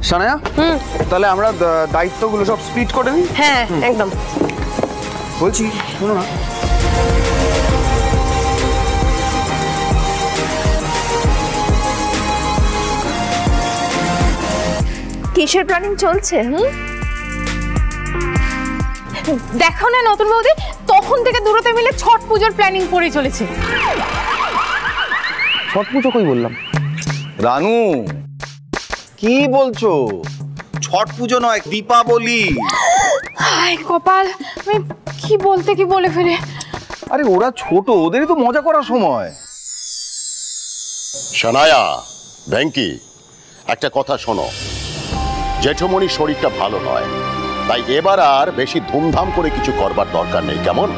সানায়া, তাহলে আমরা দায়িত্বগুলো সব স্প্লিট করে নিই। হ্যাঁ একদম। বলছি শোনো না, কিসের প্ল্যানিং চলছে? দেখো না নতুন বৌদি, তখন থেকে দূরতে মিলে ছট পুজোর প্ল্যানিং করে চলেছে। ছট পুজো কই বললাম? রানু কি বলছো? ছট পুজো নয়, দীপাবলি। হায় কপাল, আমি কি বলতে কি বলে ফেলে। আরে ওরা ছোট, ওদেরই তো মজা করার সময়। সানায়া, ভেঙ্কি, একটা কথা শোনো, জেঠুমনির শরীরটা ভালো নয়, তাই এবার আর বেশি ধুমধাম করে কিছু করবার দরকার নেই, কেমন?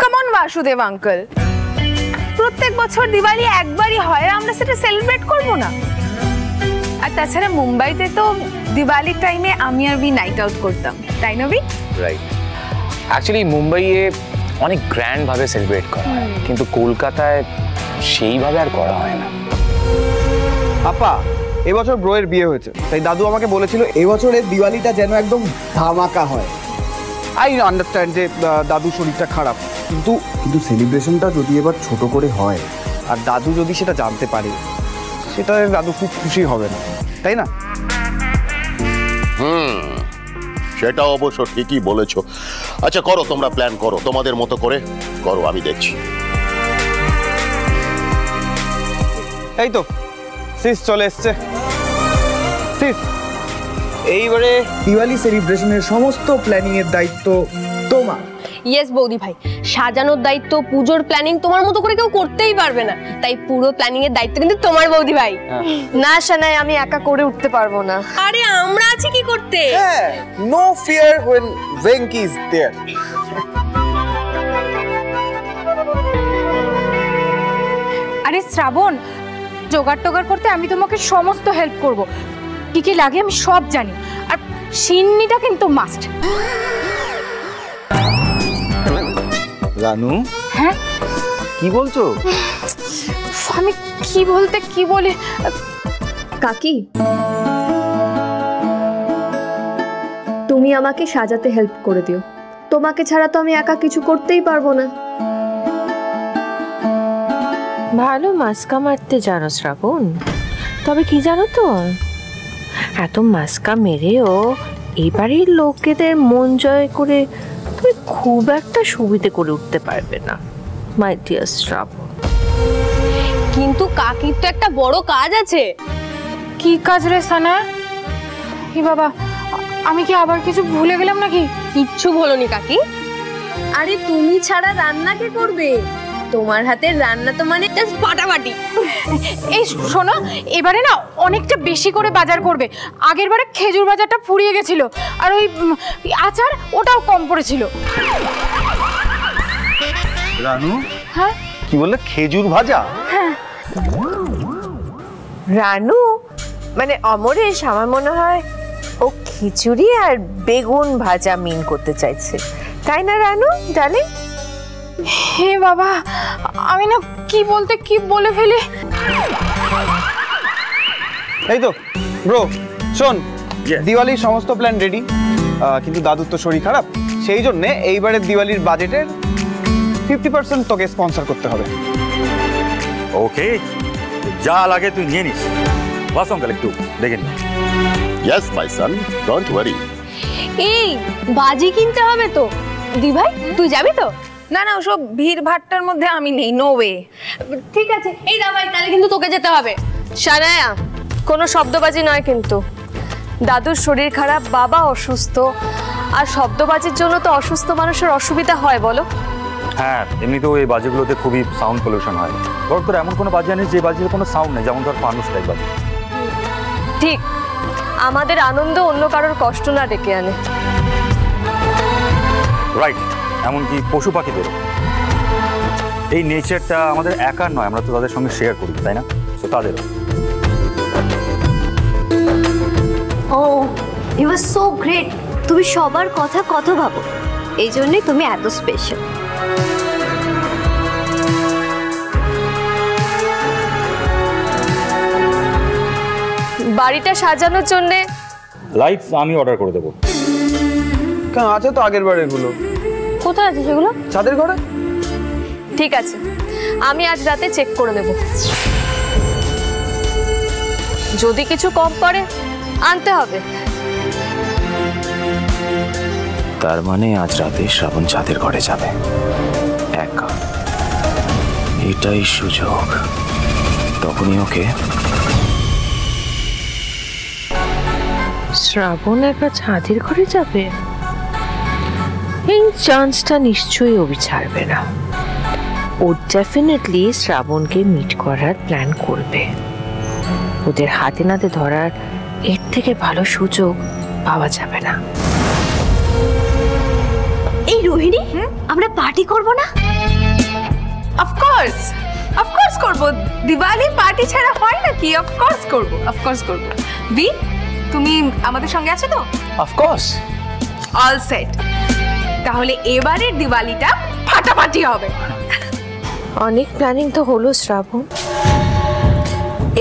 কেমন বাসুদেব আঙ্কেল, প্রত্যেক বছর দিওয়ালি একবারই হয়, আমরা সেটা সেলিব্রেট করব না? আর তাছাড়া মুম্বাইতে তো দিওয়ালির টাইমে আমি আর বি নাইট আউট করতাম, তাই না বি? রাইট। অ্যাকচুয়ালি মুম্বাইয়ে অনেক গ্র্যান্ড ভাবে সেলিব্রেট করা হয়, কিন্তু কলকাতায় সেইভাবে আর করা হয় না। আপা, এবছর ব্রোয়ের বিয়ে হয়েছে, তাই দাদু আমাকে বলেছিল এবছরের দিওয়ালিটা যেন একদম ধামাকা হয়। আই আন্ডারস্ট্যান্ড যে দাদু শরীরটা খারাপ, কিন্তু সেলিব্রেশনটা যদি এবার ছোট করে হয় আর দাদু যদি সেটা জানতে পারে, সেটা দাদু খুব খুশি হবে না, তাই না? সেটা অবশ্য ঠিকই বলেছো। আচ্ছা করো, তোমরা প্ল্যান করো, তোমাদের মতো করে করো, আমি দেখছি। এই তো সিস চলে এসছে। সিস, এইবারে দিওয়ালি সেলিব্রেশনের সমস্ত প্ল্যানিং এর দায়িত্ব তোমার। ইয়েস বৌদি ভাই, সাজানোর দায়িত্ব, পুজোর প্ল্যানিং তোমার মতো করে কেউ করতেই পারবে না, তাই পুরো প্ল্যানিং এর দায়িত্ব কিন্তু তোমার বৌদি ভাই। না শানাই, আমি একা করে উঠতে পারবো না। আরে আমরা আছি কি করতে? হ্যাঁ, no fear when Venki is there. আরে শ্রাবণ, জোগাড় টোগাড় করতে আমি তোমাকে সমস্ত হেল্প করব, কি কি লাগে আমি সব জানি, আর সিন্নিটা কিন্তু মাস্ট। রানু, হ্যাঁ কি বলছো? আমি কি বলতে কি বলে। কাকি, তুমি আমাকে সাজাতে হেল্প করে দিও, তোমাকে ছাড়া তো আমি একা কিছু করতেই পারবো না। ভালো মাস্কা মারতে জানো শ্রাবণ, তবে কি জানো তো, এত মাস্কা মেরেও এই বাড়ির লোকেদের মন জয় করে তুমি খুব একটা সুবিধে করে উঠতে পারবে না মাই ডিয়ার শ্রাবণ। কিন্তু কাকির তো একটা বড় কাজ আছে। কি কাজ রে সানা? হে বাবা, আমি কি আবার কিছু ভুলে গেলাম নাকি? কিচ্ছু বলোনি কাকি। আরে তুমি ছাড়া রান্না কে করবে? তোমার হাতের রান্না তো মানে জাস্ট ফাটাফাটি। এই শোনো, এবারে না অনেকটা বেশি করে বাজার করবে। আগের বারে খেজুর বাজারটা ফুরিয়ে গেছিল, আর ওই আচার ওটাও কম পড়েছিল। রানু, হ্যাঁ কি বললে? খেজুর ভাজা? হ্যাঁ। রানু মানে অমরেশ, আমার মনে হয় ও খিচুড়ি আর বেগুন ভাজা মিন করতে চাইছে, তাই না রানু ডার্লিং? হে বাবা, আমি না কি বলতে কি বলে ফেলি। এই তো ব্রো, শোন, দিওয়ালির সমস্ত প্ল্যান রেডি, কিন্তু দাদুর তো শরীর খারাপ, সেই জন্য এইবারের দিওয়ালির বাজেটের 50% তোকে স্পন্সর করতে হবে। ওকে, যা লাগে তুই নিয়ে নিস। বাস অঙ্কেল, একটু দেখে নি। Yes my Son, don't worry. এই বাজি কিনতে হবে তো। দি ভাই তুই যাবি তো? না না, ওসব ভিড় ভাট্টার মধ্যে আমি নেই, নো ওয়ে। ঠিক আছে, এই দা ভাই, তাহলে কিন্তু তোকে যেতে হবে। শানায়া, কোনো শব্দবাজি নয় কিন্তু। দাদুর শরীর খারাপ, বাবা অসুস্থ, আর শব্দবাজির জন্য তো অসুস্থ মানুষের অসুবিধা হয় বলো। হ্যাঁ, এমনিতেও এই বাজিগুলোতে খুবই সাউন্ড পলিউশন হয়। ধর তোর এমন কোনো বাজি আনিস যে বাজির কোনো সাউন্ড নেই, যেমন ধর ফানুস টাইপ বাজি। ঠিক, আমাদের আনন্দ অন্য কারোর কষ্ট না ডেকে আনে। রাইট, এমনকি পশু পাখিদের এই নেচারটা আমাদের একার নয়, আমরা তো তাদের সঙ্গে শেয়ার করি, তাই না? তো তাদের ইউ আর সো গ্রেট, তুমি সবার কথা কত ভাবো, এই জন্যই তুমি এত স্পেশাল। বাড়িটা সাজানোর জন্যে লাইটস আমি অর্ডার করে দেবো। কেন, আছে তো আগের বারের গুলো। কোথায় আছে সেগুলো? ছাদের ঘরে। ঠিক আছে, আমি আজ রাতে চেক করে নেব, যদি কিছু কম পড়ে আনতে হবে। তার মানে আজ রাতে শ্রাবণ ছাদের ঘরে যাবে একা। এটাই সুযোগ, তখনই ওকে। শ্রাবণ একা ছাদের ঘরে যাবে? এই চান্সটা নিশ্চয়ই অভি ছাড়বে না। ও ডেফিনেটলি শ্রাবণকে মিট করার প্ল্যান করবে। ওদের হাতে নাতে ধরার এর থেকে ভালো সুযোগ পাওয়া যাবে না। এই রোহিণী, আমরা পার্টি করব না? অফকোর্স অফকোর্স করব। দিওয়ালি পার্টি ছাড়া হয় নাকি? অফকোর্স করব, অফকোর্স করব। বি, তুমি আমাদের সঙ্গে আছো তো? অফকোর্স। All set. তাহলে এবারের দিওয়ালিটা ফাটাফাটি হবে। অনেক প্ল্যানিং তো হলো শ্রাবণ,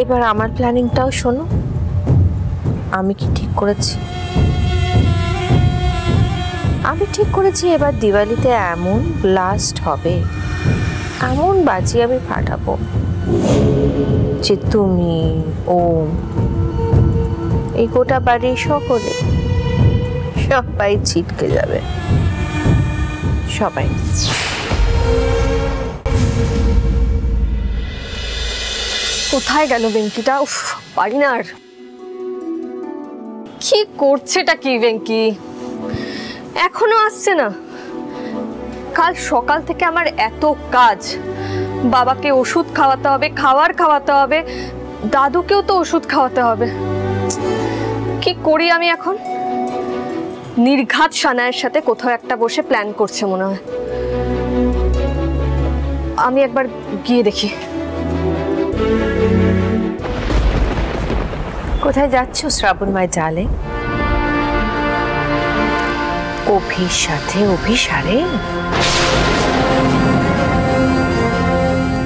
এবার আমার প্ল্যানিংটাও শোনো। আমি কি ঠিক করেছি? আমি ঠিক করেছি এবার দিওয়ালিতে এমন ব্লাস্ট হবে, এমন বাজি আমি ফাটাবো যে তুমি, ওম, এই গোটা বাড়ির সকলে, সবাই ছিটকে যাবে, সবাই। কোথায় গেল বেঙ্কিটা? উফ, পারি না আর। কি করছেটা কি বেঙ্কি? এখনো আসছে না। কাল সকাল থেকে আমার এত কাজ, বাবাকে ওষুধ খাওয়াতে হবে, খাওয়াতে হবে, দাদুকেও তো ওষুধ খাওয়াতে হবে। কি করি আমি এখন? নির্ঘাত সানায়ের সাথে কোথাও একটা বসে প্ল্যান করছে মনে হয়। আমি একবার গিয়ে দেখি। কোথায় যাচ্ছ শ্রাবণ মায়ের জালে? অভির সাথে অভিসারে?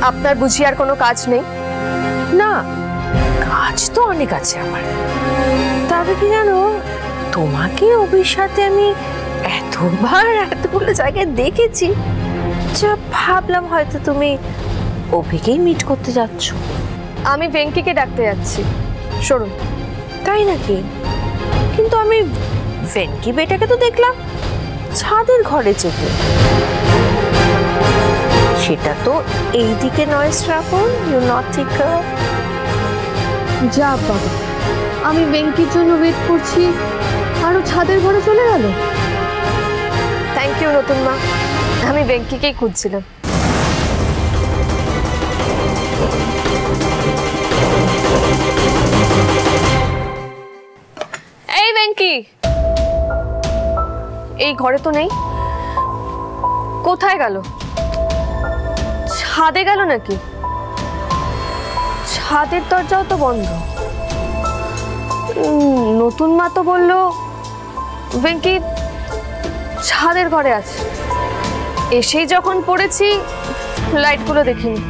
আপনার বুঝি আর কোনো কাজ নেই? না, কাজ তো অনেক আছে আমার। তবে কি জানো, তোমাকে অভির সাথে আমি এতবার এতগুলো জায়গায় দেখেছি, যা ভাবলাম হয়তো তুমি অভিকেই মিট করতে যাচ্ছ। আমি বেঙ্কিকে ডাকতে যাচ্ছি। সরুন। তাই নাকি? কিন্তু আমি ভেঙ্কি বেটাকে তো দেখলাম ছাদের ঘরে যেতে। সেটা তো এইদিকে নয় শ্রাবণ, ইউ নটি গার্ল। যা বাবা, আমি বেঙ্কির জন্য ওয়েট করছি, আরো ছাদের ঘরে চলে গেল। থ্যাংক ইউ নতুন মা, আমি বেঙ্কিকেই খুঁজছিলাম। এই বেঙ্কি, এই ঘরে তো নেই, কোথায় গেল? ছাদে গেল নাকি? ছাদের দরজাও তো বন্ধ। নতুন মা তো বললো বেঙ্কি ছাদের ঘরে আছে। এসেই যখন পড়েছি লাইটগুলো দেখিনি,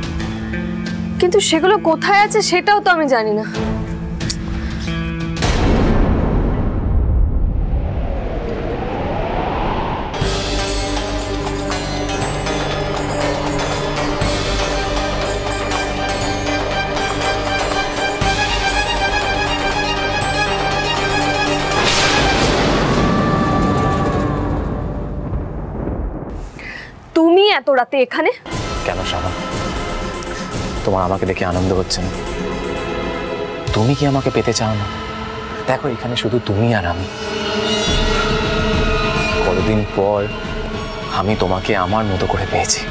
কিন্তু সেগুলো কোথায় আছে সেটাও তো আমি জানি না। তুমি এত রাতে এখানে কেন শ্রাবণ? তোমার আমাকে দেখে আনন্দ হচ্ছে না? তুমি কি আমাকে পেতে চাও না? দেখো, এখানে শুধু তুমি আর আমি। কতদিন পর আমি তোমাকে আমার মতো করে পেয়েছি।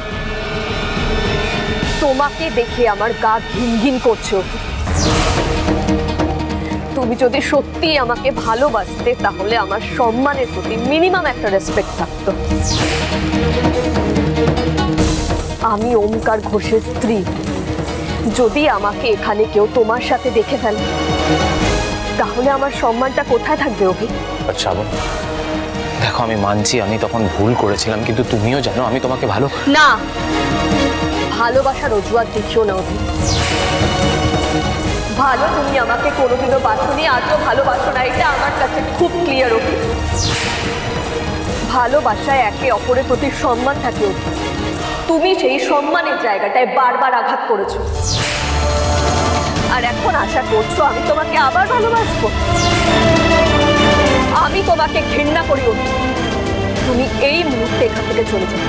তোমাকে দেখে আমার গা ঘিন ঘিন করছে। তুমি যদি সত্যি আমাকে ভালোবাসতে তাহলে আমার সম্মানের প্রতি মিনিমাম একটা রেসপেক্ট থাকতো। আমি ওমকার ঘোষের স্ত্রী। যদি আমাকে এখানে কেউ তোমার সাথে দেখে ফেলে তাহলে আমার সম্মানটা কোথায় থাকবে অভি? শ্রাবণ, দেখো, আমি মানছি আমি তখন ভুল করেছিলাম, কিন্তু তুমিও জানো আমি তোমাকে ভালো না, ভালোবাসার অজুহাত দেখিও না অভি। ভালো তুমি আমাকে কোনোদিনও বাসনি, আজও ভালোবাসো না, এটা আমার কাছে খুব ক্লিয়ার। অভি, ভালোবাসায় একে অপরের প্রতি সম্মান থাকে অভি, তুমি সেই সম্মানের জায়গাটায় বারবার আঘাত করেছো, আর এখন আশা করছো আমি তোমাকে আবার ভালোবাসবো। আমি তোমাকে ঘৃণা করি অভি, তুমি এই মুহূর্তে এখান থেকে চলে যাও,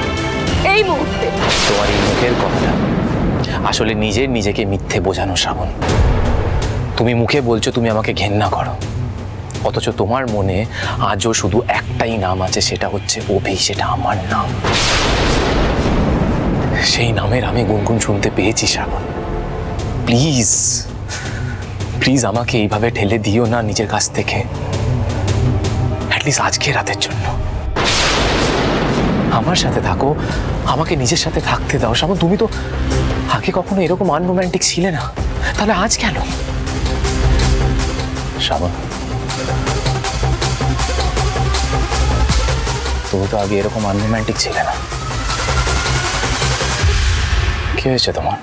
এই মুহূর্তে। তোমার এই মুখের কথা আসলে নিজেকে মিথ্যে বোঝানো শ্রাবণ। তুমি মুখে বলছো তুমি আমাকে ঘেন্না করো, অথচ তোমার মনে আজও শুধু একটাই নাম আছে, সেটা হচ্ছে অভি, সেটা আমার নাম। সেই নামের আমি গুনগুন শুনতে পেয়েছি শ্রাবণ। প্লিজ প্লিজ আমাকে এইভাবে ঠেলে দিও না নিজের কাছ থেকে, অ্যাটলিস্ট আজকে রাতের জন্য আমার সাথে থাকো, আমাকে নিজের সাথে থাকতে দাও। শ্রাবণ, তুমি তো আগে কখনো এরকম আনরোম্যান্টিক ছিলে না, তাহলে আজ কেন? শ্রাবণ, তুমি তো আগে এরকম আনরোম্যান্টিক ছিলে না, কি হয়েছে তোমার?